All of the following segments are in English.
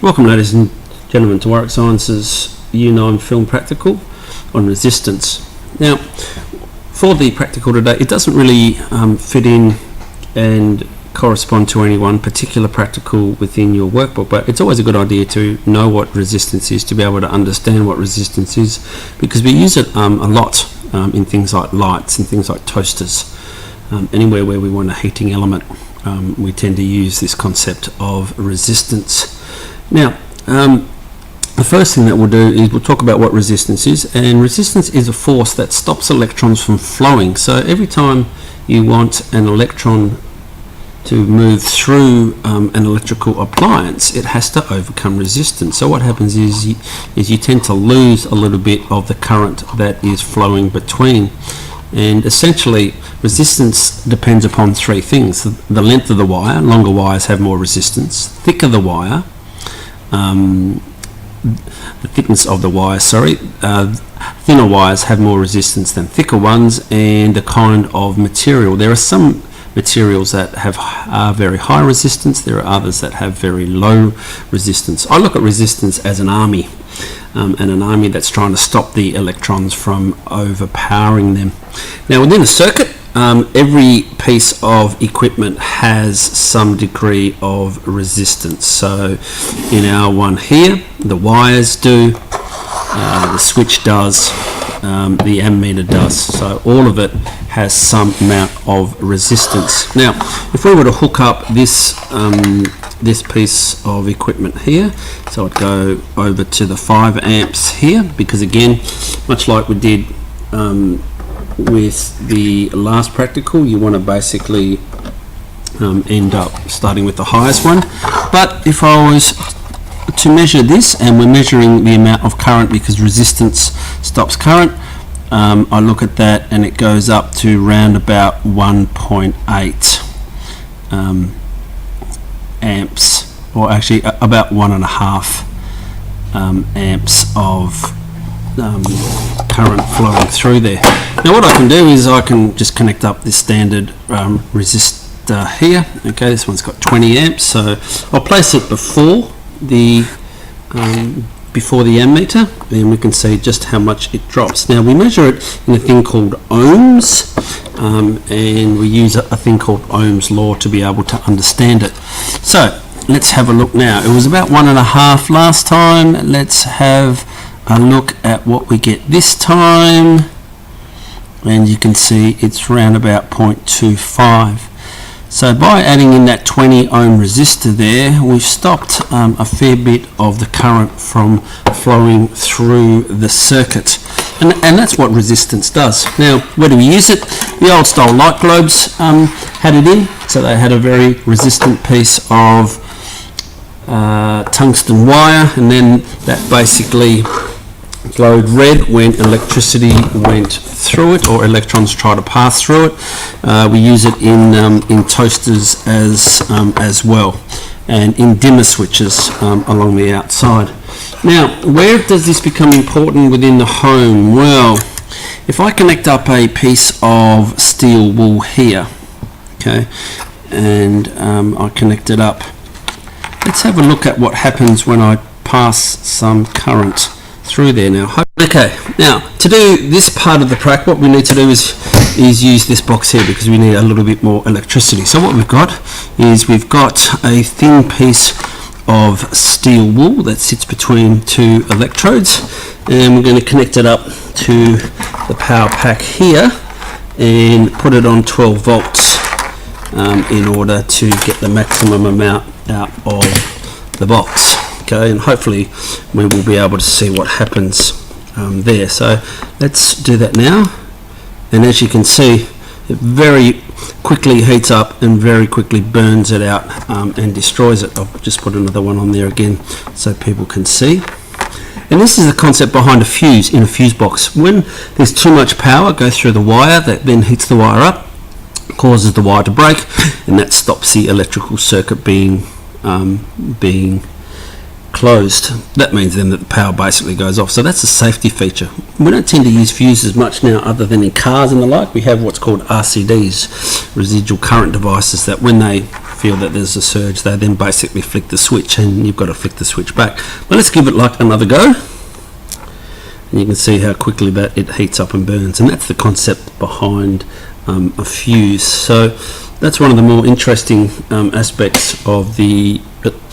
Welcome, ladies and gentlemen, to Warwick Science's Year 9 Film Practical on resistance. Now, for the practical today, it doesn't really fit in and correspond to any one particular practical within your workbook, but it's always a good idea to know what resistance is, to be able to understand what resistance is, because we use it a lot in things like lights and things like toasters. Anywhere where we want a heating element, we tend to use this concept of resistance. Now, the first thing that we'll do is we'll talk about what resistance is, and resistance is a force that stops electrons from flowing. So every time you want an electron to move through an electrical appliance, it has to overcome resistance. So what happens is you tend to lose a little bit of the current that is flowing between. And essentially, resistance depends upon three things: the length of the wire. Longer wires have more resistance. Thicker the wire, the thickness of the wire, thinner wires have more resistance than thicker ones, and the kind of material. There are some materials that have very high resistance, there are others that have very low resistance. I look at resistance as an army, and an army that's trying to stop the electrons from overpowering them. Now, within a circuit, every piece of equipment has some degree of resistance. So in our one here, the wires do, the switch does, the ammeter does. So all of it has some amount of resistance. Now, if we were to hook up this this piece of equipment here, so I'd go over to the 5 amps here, because again, much like we did with the last practical, you want to basically end up starting with the highest one. But if I was to measure this, and we're measuring the amount of current because resistance stops current, I look at that and it goes up to round about 1.8 amps, or actually about 1.5 amps of current flowing through there. Now what I can do is I can just connect up this standard resistor here. Okay, this one's got 20 amps, so I'll place it before the ammeter, and we can see just how much it drops. Now we measure it in a thing called ohms, and we use a thing called Ohm's law to be able to understand it. So let's have a look now. It was about 1.5 last time. Let's have a look at what we get this time, and you can see it's around about 0.25. So by adding in that 20 ohm resistor there, we've stopped a fair bit of the current from flowing through the circuit, and that's what resistance does. Now, where do we use it? The old style light globes had it in, so they had a very resistant piece of tungsten wire, and then that basically glowed red when electricity went through it, or electrons try to pass through it. We use it in toasters as well, and in dimmer switches along the outside. Now, where does this become important within the home? Well, if I connect up a piece of steel wool here, okay, and I connect it up, let's have a look at what happens when I pass some current through there. Now, okay, now to do this part of the prac, what we need to do is use this box here, because we need a little bit more electricity. So what we've got is we've got a thin piece of steel wool that sits between two electrodes, and we're going to connect it up to the power pack here and put it on 12 volts in order to get the maximum amount out of the box. Okay, and hopefully we will be able to see what happens there. So let's do that now, and as you can see, it very quickly heats up and very quickly burns it out and destroys it. I'll just put another one on there again so people can see. And this is the concept behind a fuse in a fuse box. When there's too much power go through the wire, that then heats the wire up, causes the wire to break, and that stops the electrical circuit being closed. That means then that the power basically goes off. So that's a safety feature. We don't tend to use fuses much now, other than in cars and the like. We have what's called RCDs, residual current devices, that when they feel that there's a surge, they then basically flick the switch, and you've got to flick the switch back. But let's give it like another go. And you can see how quickly that it heats up and burns, and that's the concept behind a fuse. So that's one of the more interesting aspects of the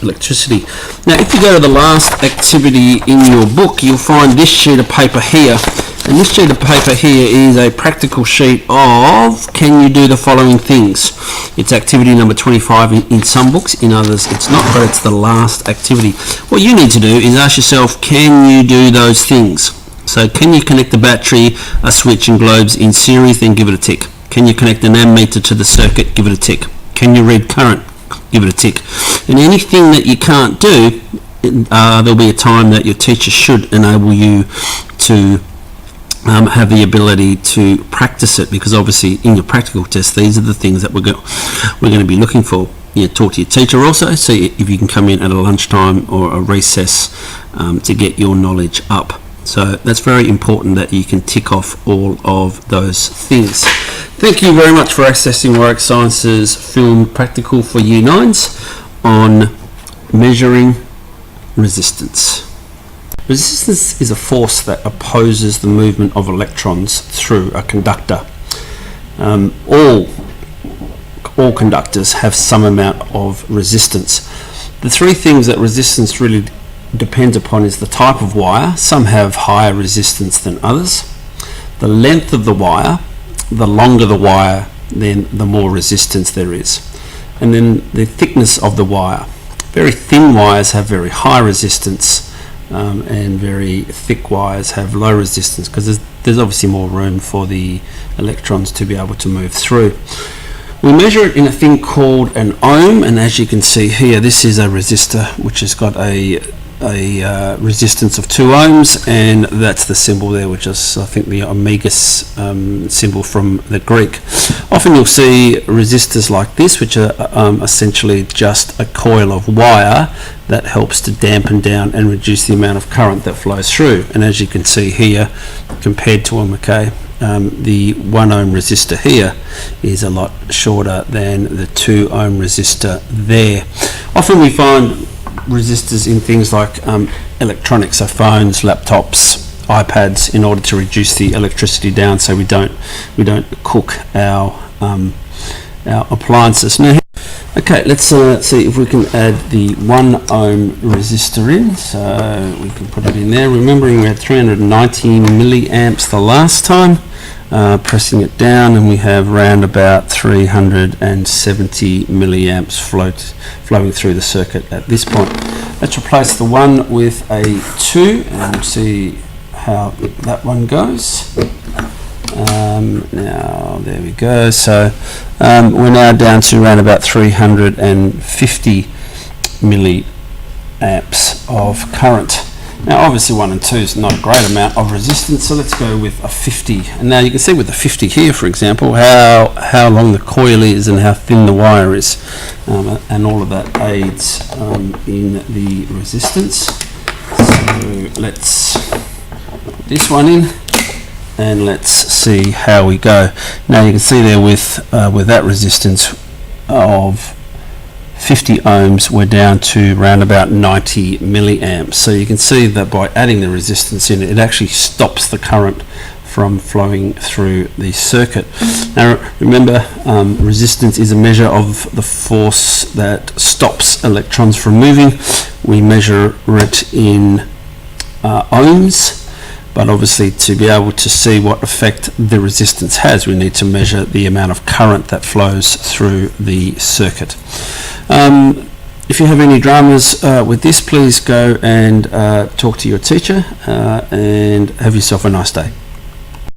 electricity. Now, if you go to the last activity in your book, you'll find this sheet of paper here, and this sheet of paper here is a practical sheet of can you do the following things. It's activity number 25 in some books, in others it's not, but it's the last activity. What you need to do is ask yourself, can you do those things? So can you connect the battery, a switch and globes in series? Then give it a tick. Can you connect an ammeter to the circuit? Give it a tick. Can you read current? Give it a tick. And anything that you can't do, there'll be a time that your teacher should enable you to have the ability to practice it, because obviously in your practical test these are the things that we're going to be looking for. You talk to your teacher also, see if you can come in at a lunchtime or a recess to get your knowledge up. So that's very important that you can tick off all of those things. Thank you very much for accessing Warwick Science's film practical for Year 9s on measuring resistance. Resistance is a force that opposes the movement of electrons through a conductor. All conductors have some amount of resistance. The three things that resistance really depends upon is the type of wire. Some have higher resistance than others. The length of the wire, the longer the wire, then the more resistance there is. And then the thickness of the wire. Very thin wires have very high resistance, and very thick wires have low resistance, because there's obviously more room for the electrons to be able to move through. We measure it in a thing called an ohm, and as you can see here, this is a resistor which has got a resistance of 2 ohms, and that's the symbol there, which is I think the omega symbol from the Greek. Often you'll see resistors like this, which are essentially just a coil of wire that helps to dampen down and reduce the amount of current that flows through. And as you can see here, compared to them, the 1 ohm resistor here is a lot shorter than the 2 ohm resistor there. Often we find resistors in things like electronics, so phones, laptops, iPads, in order to reduce the electricity down, so we don't cook our appliances. Now, okay, let's see if we can add the 1 ohm resistor in. So we can put it in there. Remembering we had 390 milliamps the last time. Pressing it down, and we have round about 370 milliamps flowing through the circuit at this point. Let's replace the 1 with a 2 and see how that one goes. Now there we go. So we're now down to around about 350 milliamps of current. Now obviously 1 and 2 is not a great amount of resistance, so let's go with a 50. And now you can see with the 50 here, for example, how long the coil is and how thin the wire is, and all of that aids in the resistance. So let's put this one in and let's see how we go. Now you can see there with that resistance of 50 ohms, we're down to around about 90 milliamps. So you can see that by adding the resistance in, it actually stops the current from flowing through the circuit. Now remember, resistance is a measure of the force that stops electrons from moving. We measure it in ohms, but obviously to be able to see what effect the resistance has, we need to measure the amount of current that flows through the circuit. If you have any dramas with this, please go and talk to your teacher, and have yourself a nice day.